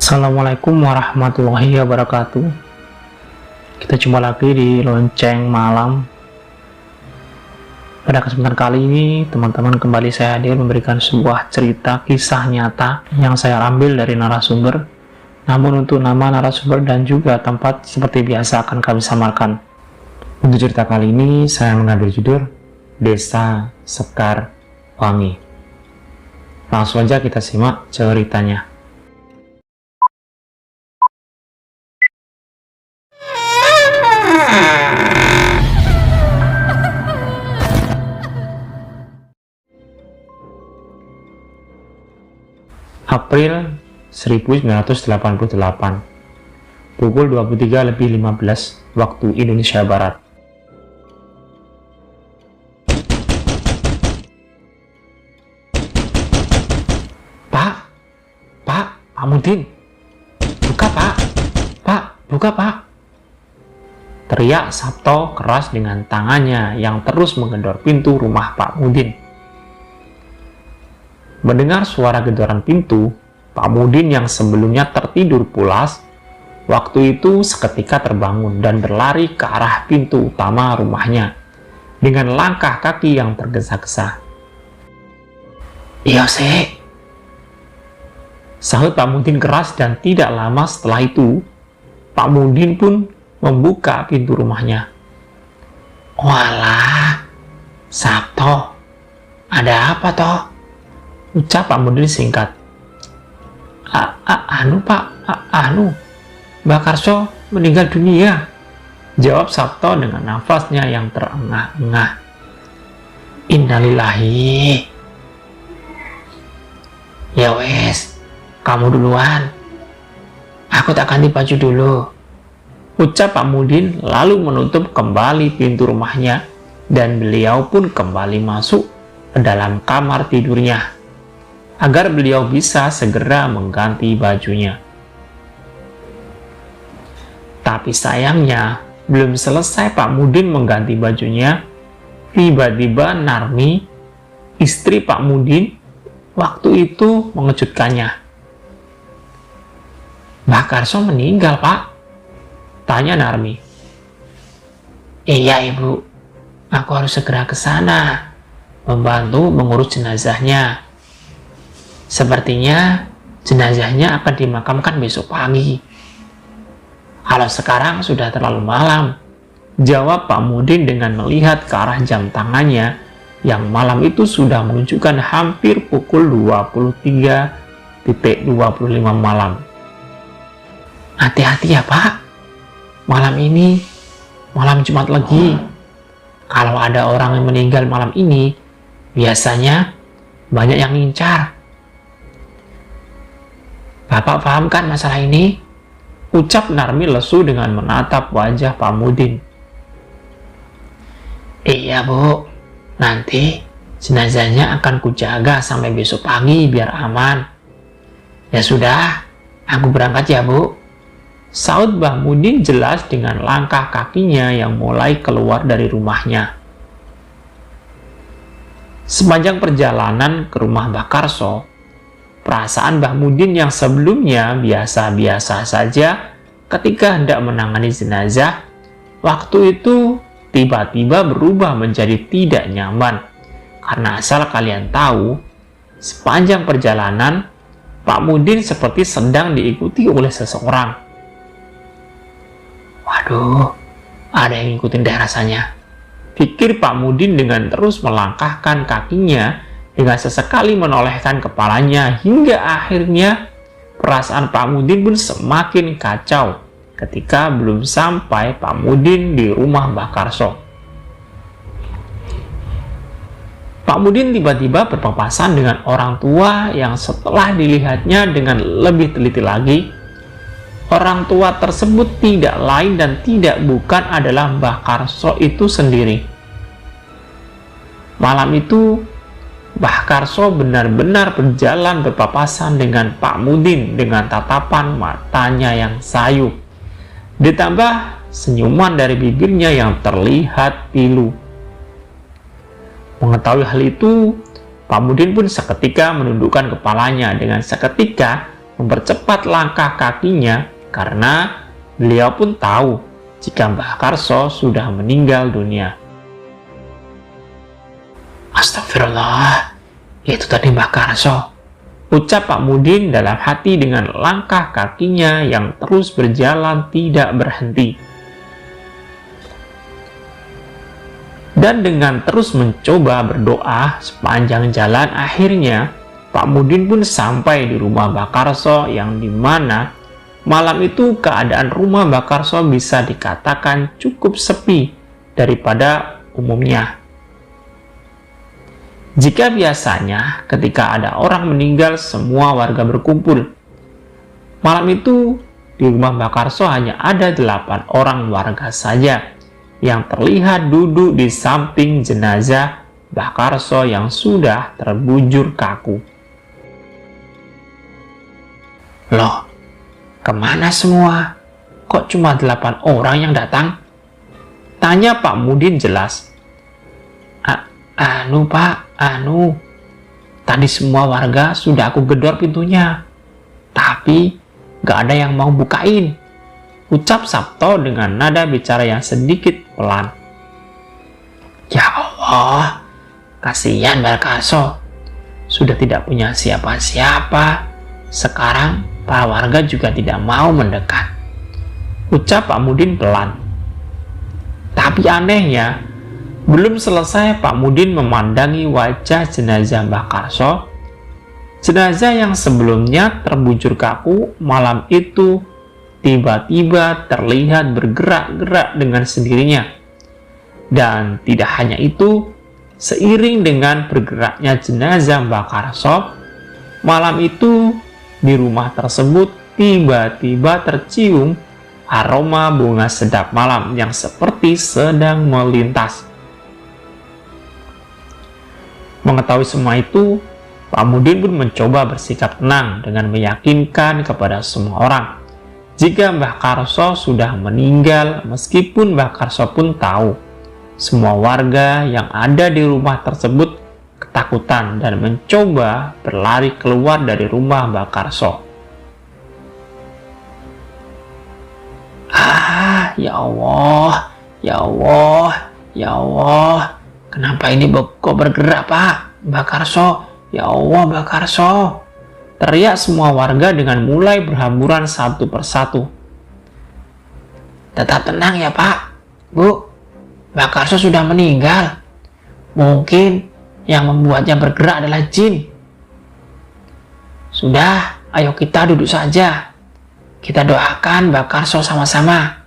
Assalamualaikum warahmatullahi wabarakatuh. Kita jumpa lagi di Lonceng Malam. Pada kesempatan kali ini, teman-teman, kembali saya hadir memberikan sebuah cerita kisah nyata yang saya ambil dari narasumber. Namun untuk nama narasumber dan juga tempat seperti biasa akan kami samarkan. Untuk cerita kali ini, saya mengambil judul Desa Sekar Wangi. Langsung aja kita simak ceritanya. April 1988, pukul 23.15 waktu Indonesia Barat. Pak Mudin, buka Pak, buka Pak. Teriak Sabto keras dengan tangannya yang terus menggedor pintu rumah Pak Mudin. Mendengar suara gedoran pintu, Pak Mudin yang sebelumnya tertidur pulas, waktu itu seketika terbangun dan berlari ke arah pintu utama rumahnya dengan langkah kaki yang tergesa-gesa. "Iya, Sek," sahut Pak Mudin keras, dan tidak lama setelah itu, Pak Mudin pun membuka pintu rumahnya. "Walah, Sabto, ada apa toh?" ucap Pak Mudin singkat. Mbak Karso meninggal dunia," jawab Sabto dengan nafasnya yang terengah-engah. "Innalillahi. Ya wes, kamu duluan. Aku tak ganti baju dulu," ucap Pak Mudin lalu menutup kembali pintu rumahnya dan beliau pun kembali masuk ke dalam kamar tidurnya agar beliau bisa segera mengganti bajunya. Tapi sayangnya, belum selesai Pak Mudin mengganti bajunya, tiba-tiba Narmi, istri Pak Mudin, waktu itu mengejutkannya. "Mbak Karso meninggal, Pak?" tanya Narmi. "Iya, Ibu. Aku harus segera ke sana, membantu mengurus jenazahnya. Sepertinya jenazahnya akan dimakamkan besok pagi. Kalau sekarang sudah terlalu malam," jawab Pak Mudin dengan melihat ke arah jam tangannya yang malam itu sudah menunjukkan hampir pukul 23.25 malam. "Hati-hati ya, Pak. Malam ini malam Jumat Legi. Kalau ada orang yang meninggal malam ini, biasanya banyak yang ngincar. Bapak paham kan masalah ini?" ucap Narmi lesu dengan menatap wajah Pak Mudin. "Iya, Bu. Nanti jenazahnya akan kujaga sampai besok pagi biar aman." "Ya sudah, aku berangkat ya, Bu," sahut Mbah Mudin jelas dengan langkah kakinya yang mulai keluar dari rumahnya. Sepanjang perjalanan ke rumah Mbah Karso, perasaan Mbah Mudin yang sebelumnya biasa-biasa saja ketika hendak menangani jenazah, waktu itu tiba-tiba berubah menjadi tidak nyaman. Karena asal kalian tahu, sepanjang perjalanan, Pak Mudin seperti sedang diikuti oleh seseorang. "Waduh, ada yang ngikutin deh rasanya," pikir Pak Mudin dengan terus melangkahkan kakinya dengan sesekali menolehkan kepalanya, hingga akhirnya perasaan Pak Mudin pun semakin kacau ketika belum sampai Pak Mudin di rumah Mbah Karso. Pak Mudin tiba-tiba berpapasan dengan orang tua yang setelah dilihatnya dengan lebih teliti lagi, orang tua tersebut tidak lain dan tidak bukan adalah Mbah Karso itu sendiri. Malam itu, Mbah Karso benar-benar berjalan berpapasan dengan Pak Mudin dengan tatapan matanya yang sayu, ditambah senyuman dari bibirnya yang terlihat pilu. Mengetahui hal itu, Pak Mudin pun seketika menundukkan kepalanya dengan seketika mempercepat langkah kakinya karena beliau pun tahu jika Mbah Karso sudah meninggal dunia. Astagfirullah, itu tadi Mbah Karso, ucap Pak Mudin dalam hati dengan langkah kakinya yang terus berjalan tidak berhenti. Dan dengan terus mencoba berdoa sepanjang jalan, akhirnya Pak Mudin pun sampai di rumah Mbah Karso, yang dimana malam itu keadaan rumah Mbah Karso bisa dikatakan cukup sepi daripada umumnya. Jika biasanya ketika ada orang meninggal semua warga berkumpul, malam itu di rumah Mbah Karso hanya ada 8 orang warga saja yang terlihat duduk di samping jenazah Mbah Karso yang sudah terbujur kaku. Loh, kemana semua? Kok cuma 8 orang yang datang? Tanya Pak Mudin jelas. Pak, tadi semua warga sudah aku gedor pintunya, tapi gak ada yang mau bukain, ucap Sabto dengan nada bicara yang sedikit pelan. Ya Allah, kasihan Mbah Karso, sudah tidak punya siapa-siapa. Sekarang para warga juga tidak mau mendekat, ucap Pak Mudin pelan. Tapi anehnya, belum selesai Pak Mudin memandangi wajah jenazah Mbah Karso, jenazah yang sebelumnya terbujur kaku malam itu tiba-tiba terlihat bergerak-gerak dengan sendirinya. Dan tidak hanya itu, seiring dengan bergeraknya jenazah Mbah Karso, malam itu di rumah tersebut tiba-tiba tercium aroma bunga sedap malam yang seperti sedang melintas. Mengetahui semua itu, Pak Mudin pun mencoba bersikap tenang dengan meyakinkan kepada semua orang jika Mbah Karso sudah meninggal, meskipun Mbah Karso pun tahu semua warga yang ada di rumah tersebut ketakutan dan mencoba berlari keluar dari rumah Mbah Karso. Ya Allah, ya Allah, ya Allah. Kenapa ini kok bergerak, Pak? Mbah Karso, ya Allah Mbah Karso. Teriak semua warga dengan mulai berhamburan satu persatu. Tetap tenang ya Pak, Bu. Mbah Karso sudah meninggal. Mungkin yang membuatnya bergerak adalah jin. Sudah, ayo kita duduk saja. Kita doakan Mbah Karso sama-sama,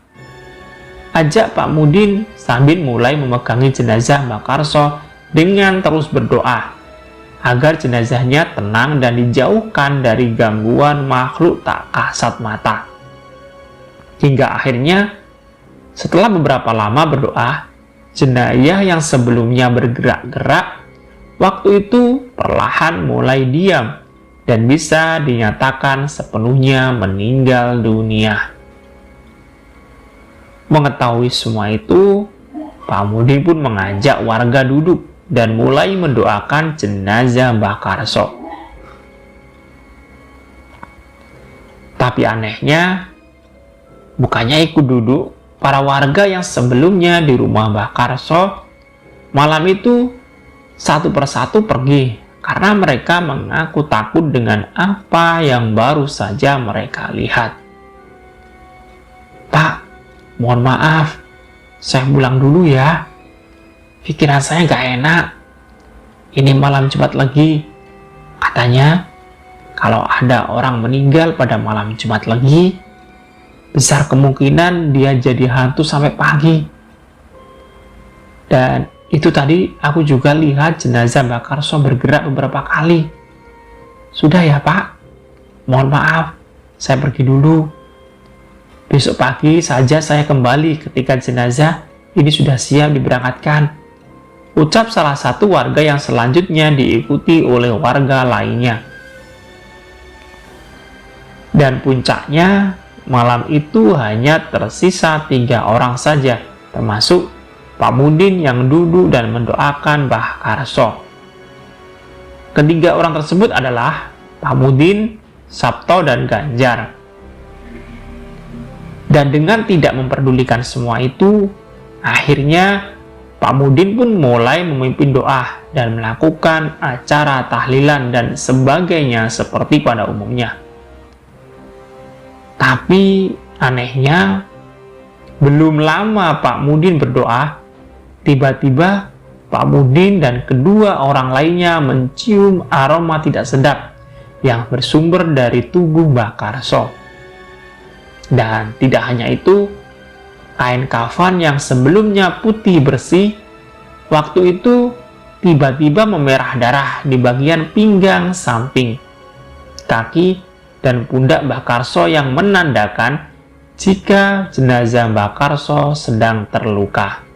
ajak Pak Mudin sambil mulai memegangi jenazah Mbah Karso dengan terus berdoa agar jenazahnya tenang dan dijauhkan dari gangguan makhluk tak kasat mata. Hingga akhirnya setelah beberapa lama berdoa, jenazah yang sebelumnya bergerak-gerak waktu itu perlahan mulai diam dan bisa dinyatakan sepenuhnya meninggal dunia. Mengetahui semua itu, Pak Mudin pun mengajak warga duduk dan mulai mendoakan jenazah Mbah Karso. Tapi anehnya, bukannya ikut duduk, para warga yang sebelumnya di rumah Mbah Karso malam itu satu persatu pergi karena mereka mengaku takut dengan apa yang baru saja mereka lihat. Pak, mohon maaf, saya pulang dulu ya. Pikiran saya gak enak. Ini malam Jumat lagi. Katanya, kalau ada orang meninggal pada malam Jumat lagi, besar kemungkinan dia jadi hantu sampai pagi. Dan itu tadi aku juga lihat jenazah Mbah Karso bergerak beberapa kali. Sudah ya Pak, mohon maaf, saya pergi dulu. Besok pagi saja saya kembali ketika jenazah ini sudah siap diberangkatkan, ucap salah satu warga yang selanjutnya diikuti oleh warga lainnya. Dan puncaknya, malam itu hanya tersisa 3 orang saja, termasuk Pak Mudin yang duduk dan mendoakan Mbah Karso. Ketiga orang tersebut adalah Pak Mudin, Sabto dan Ganjar. Dan dengan tidak memperdulikan semua itu, akhirnya Pak Mudin pun mulai memimpin doa dan melakukan acara tahlilan dan sebagainya seperti pada umumnya. Tapi anehnya, belum lama Pak Mudin berdoa, tiba-tiba Pak Mudin dan kedua orang lainnya mencium aroma tidak sedap yang bersumber dari tubuh Mbah Karso. Dan tidak hanya itu, kain kafan yang sebelumnya putih bersih, waktu itu tiba-tiba memerah darah di bagian pinggang samping, kaki, dan pundak Mbah Karso yang menandakan jika jenazah Mbah Karso sedang terluka.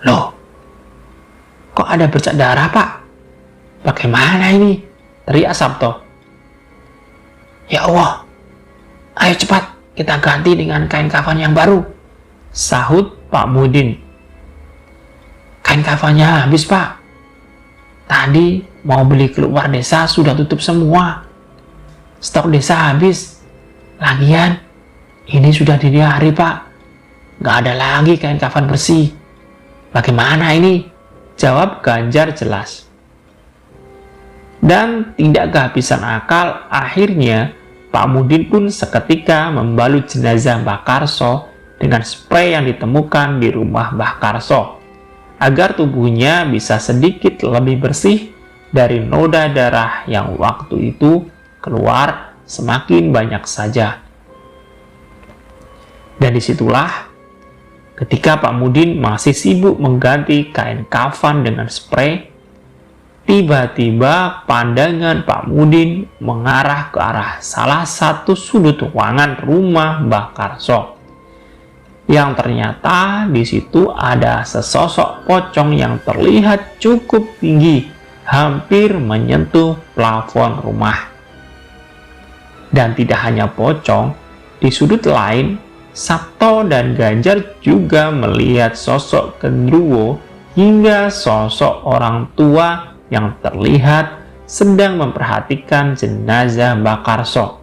Loh, kok ada bercak darah, Pak? Bagaimana ini? Teriak Sabto. Ya Allah, ayo cepat kita ganti dengan kain kafan yang baru, sahut Pak Mudin. Kain kafannya habis, Pak. Tadi mau beli keluar desa sudah tutup semua. Stok desa habis. Lagian, ini sudah dini hari, Pak. Gak ada lagi kain kafan bersih. Bagaimana ini? Jawab Ganjar jelas. Dan tidak kehabisan akal, akhirnya Pak Mudin pun seketika membalut jenazah Mbah Karso dengan spray yang ditemukan di rumah Mbah Karso, agar tubuhnya bisa sedikit lebih bersih dari noda darah yang waktu itu keluar semakin banyak saja. Dan disitulah ketika Pak Mudin masih sibuk mengganti kain kafan dengan spray, tiba-tiba pandangan Pak Mudin mengarah ke arah salah satu sudut ruangan rumah Mbah Karso, yang ternyata di situ ada sesosok pocong yang terlihat cukup tinggi, hampir menyentuh plafon rumah. Dan tidak hanya pocong, di sudut lain Sabto dan Ganjar juga melihat sosok genderuwo hingga sosok orang tua yang terlihat sedang memperhatikan jenazah Mbah Karso.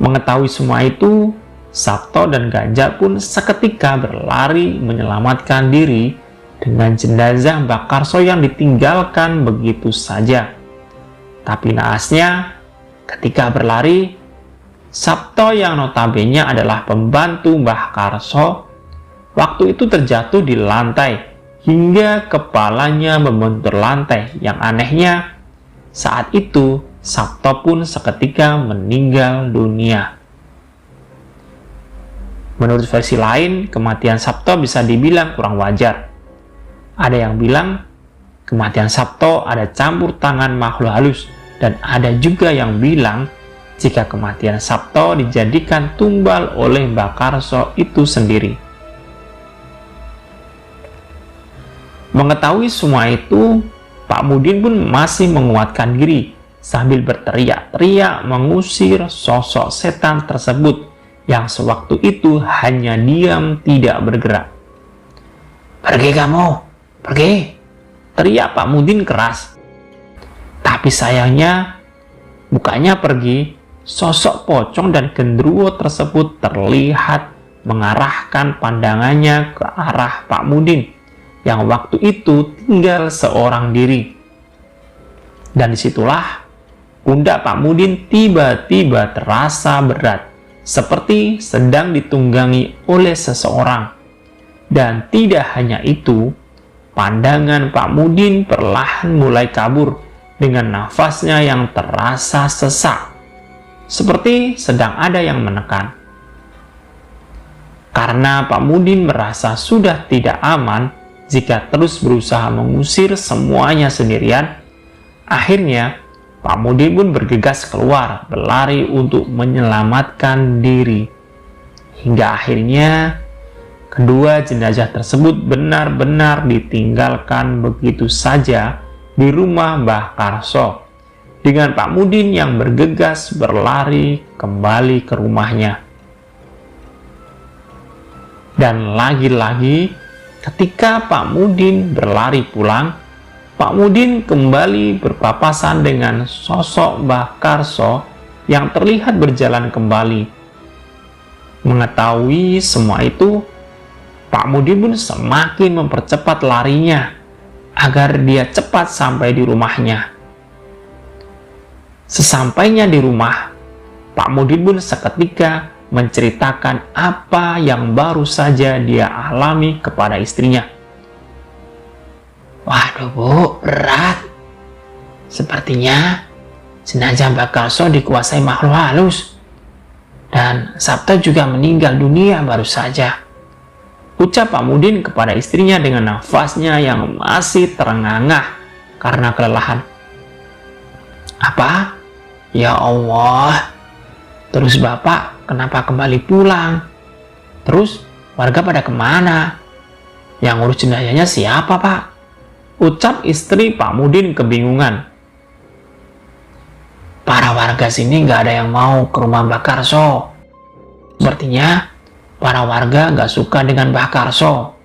Mengetahui semua itu, Sabto dan Ganjar pun seketika berlari menyelamatkan diri dengan jenazah Mbah Karso yang ditinggalkan begitu saja. Tapi naasnya, ketika berlari, Sabto yang notabene adalah pembantu Mbah Karso, waktu itu terjatuh di lantai hingga kepalanya membentur lantai. Yang anehnya, saat itu Sabto pun seketika meninggal dunia. Menurut versi lain, kematian Sabto bisa dibilang kurang wajar. Ada yang bilang kematian Sabto ada campur tangan makhluk halus, dan ada juga yang bilang jika kematian Sabto dijadikan tumbal oleh Mbah Karso itu sendiri. Mengetahui semua itu, Pak Mudin pun masih menguatkan diri sambil berteriak-teriak mengusir sosok setan tersebut yang sewaktu itu hanya diam tidak bergerak. "Pergi kamu, pergi!" teriak Pak Mudin keras. Tapi sayangnya, bukannya pergi, sosok pocong dan genderuwo tersebut terlihat mengarahkan pandangannya ke arah Pak Mudin yang waktu itu tinggal seorang diri. Dan disitulah pundak Pak Mudin tiba-tiba terasa berat, seperti sedang ditunggangi oleh seseorang. Dan tidak hanya itu, pandangan Pak Mudin perlahan mulai kabur dengan nafasnya yang terasa sesak, seperti sedang ada yang menekan. Karena Pak Mudin merasa sudah tidak aman jika terus berusaha mengusir semuanya sendirian, akhirnya Pak Mudin pun bergegas keluar, berlari untuk menyelamatkan diri. Hingga akhirnya kedua jenazah tersebut benar-benar ditinggalkan begitu saja di rumah Mbah Karso, dengan Pak Mudin yang bergegas berlari kembali ke rumahnya. Dan lagi-lagi ketika Pak Mudin berlari pulang, Pak Mudin kembali berpapasan dengan sosok Mbah Karso yang terlihat berjalan kembali. Mengetahui semua itu, Pak Mudin pun semakin mempercepat larinya agar dia cepat sampai di rumahnya. Sesampainya di rumah, Pak Mudin pun seketika menceritakan apa yang baru saja dia alami kepada istrinya. "Waduh Bu, berat. Sepertinya jenazah Mbak Karso dikuasai makhluk halus. Dan Sabto juga meninggal dunia baru saja," ucap Pak Mudin kepada istrinya dengan nafasnya yang masih terengah-engah karena kelelahan. "Apa? Ya Allah. Terus Bapak kenapa kembali pulang? Terus warga pada kemana? Yang ngurus jenazahnya siapa Pak?" ucap istri Pak Mudin kebingungan. "Para warga sini nggak ada yang mau ke rumah Mbak Karso. Sepertinya para warga nggak suka dengan Mbak Karso.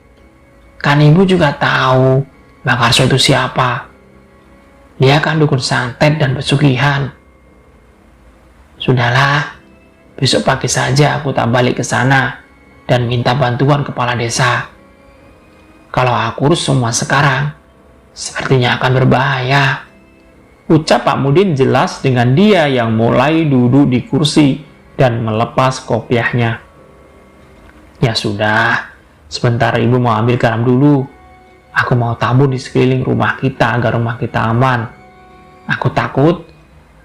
Kan Ibu juga tahu Mbak Karso itu siapa. Dia kan dukun santet dan pesugihan. Sudahlah, besok pagi saja aku tak balik ke sana dan minta bantuan kepala desa. Kalau aku urus semua sekarang, sepertinya akan berbahaya," ucap Pak Mudin jelas dengan dia yang mulai duduk di kursi dan melepas kopiahnya. "Ya sudah, sebentar Ibu mau ambil garam dulu. Aku mau tabur di sekeliling rumah kita agar rumah kita aman. Aku takut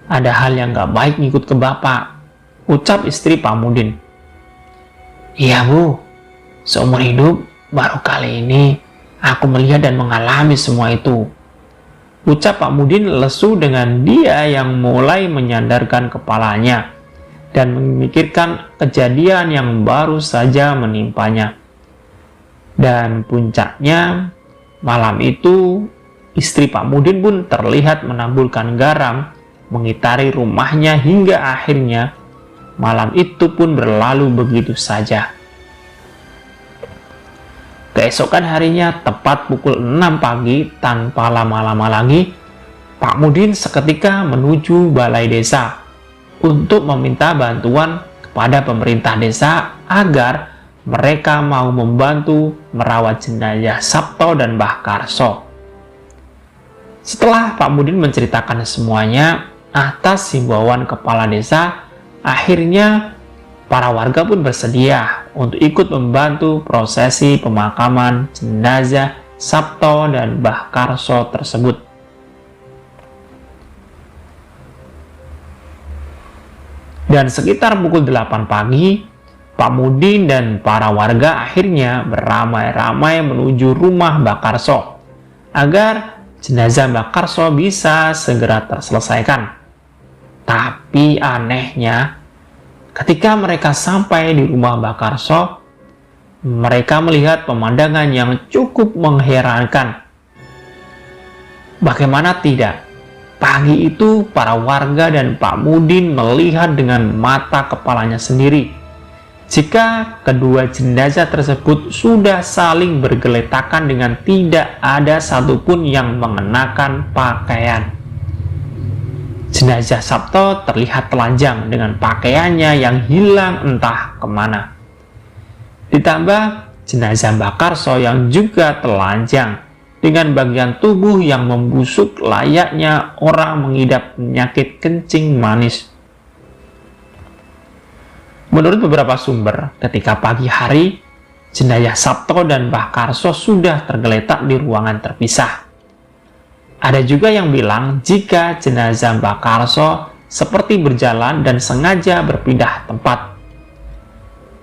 ada hal yang gak baik ngikut ke Bapak," ucap istri Pak Mudin. "Iya Bu, seumur hidup baru kali ini aku melihat dan mengalami semua itu," ucap Pak Mudin lesu dengan dia yang mulai menyandarkan kepalanya dan memikirkan kejadian yang baru saja menimpanya. Dan puncaknya, malam itu istri Pak Mudin pun terlihat menaburkan garam mengitari rumahnya hingga akhirnya malam itu pun berlalu begitu saja. Keesokan harinya tepat pukul 6 pagi tanpa lama-lama lagi, Pak Mudin seketika menuju balai desa untuk meminta bantuan kepada pemerintah desa agar mereka mau membantu merawat jenazah Sabto dan Mbah Karso. Setelah Pak Mudin menceritakan semuanya atas himbauan kepala desa, akhirnya para warga pun bersedia untuk ikut membantu prosesi pemakaman jenazah Sabto dan Mbah Karso tersebut. Dan sekitar pukul 8 pagi, Pak Mudin dan para warga akhirnya beramai-ramai menuju rumah Mbah Karso agar jenazah Mbah Karso bisa segera terselesaikan. Tapi anehnya, ketika mereka sampai di rumah Mbah Karso, mereka melihat pemandangan yang cukup mengherankan. Bagaimana tidak? Pagi itu para warga dan Pak Mudin melihat dengan mata kepalanya sendiri jika kedua jenazah tersebut sudah saling bergeletakan dengan tidak ada satupun yang mengenakan pakaian. Jenazah Sabto terlihat telanjang dengan pakaiannya yang hilang entah kemana. Ditambah jenazah Mbah Karso yang juga telanjang dengan bagian tubuh yang membusuk layaknya orang mengidap penyakit kencing manis. Menurut beberapa sumber, ketika pagi hari, jenazah Sabto dan Mbah Karso sudah tergeletak di ruangan terpisah. Ada juga yang bilang jika jenazah Mbah Karso seperti berjalan dan sengaja berpindah tempat.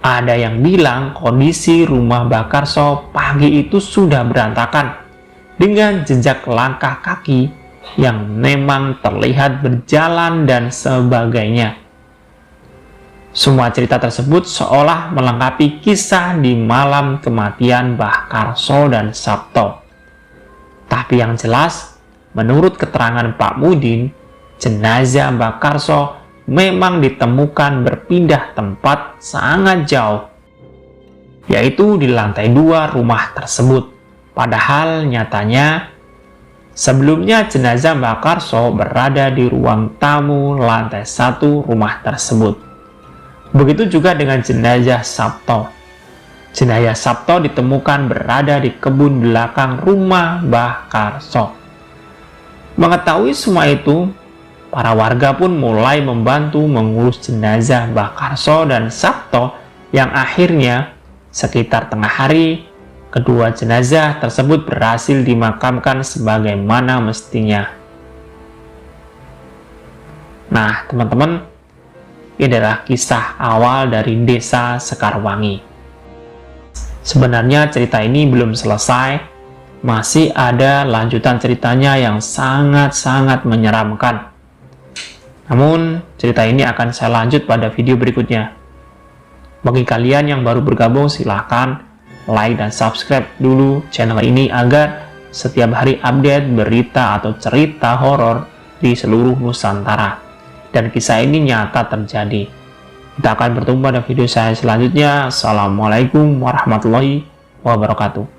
Ada yang bilang kondisi rumah Mbah Karso pagi itu sudah berantakan dengan jejak langkah kaki yang memang terlihat berjalan dan sebagainya. Semua cerita tersebut seolah melengkapi kisah di malam kematian Mbah Karso dan Sabto. Tapi yang jelas, menurut keterangan Pak Mudin, jenazah Mbah Karso memang ditemukan berpindah tempat sangat jauh, yaitu di lantai 2 rumah tersebut. Padahal nyatanya Sebelumnya jenazah Mbah Karso berada di ruang tamu lantai 1 rumah tersebut. Begitu juga dengan jenazah Sabto. Jenazah Sabto ditemukan berada di kebun belakang rumah Mbah Karso. Mengetahui semua itu, para warga pun mulai membantu mengurus jenazah Mbah Karso dan Sabto yang akhirnya sekitar tengah hari, kedua jenazah tersebut berhasil dimakamkan sebagaimana mestinya. Nah, teman-teman, ini adalah kisah awal dari Desa Sekarwangi. Sebenarnya cerita ini belum selesai, masih ada lanjutan ceritanya yang sangat-sangat menyeramkan. Namun, cerita ini akan saya lanjut pada video berikutnya. Bagi kalian yang baru bergabung, silahkan like dan subscribe dulu channel ini agar setiap hari update berita atau cerita horor di seluruh Nusantara. Dan kisah ini nyata terjadi. Kita akan bertemu pada video saya selanjutnya. Assalamualaikum warahmatullahi wabarakatuh.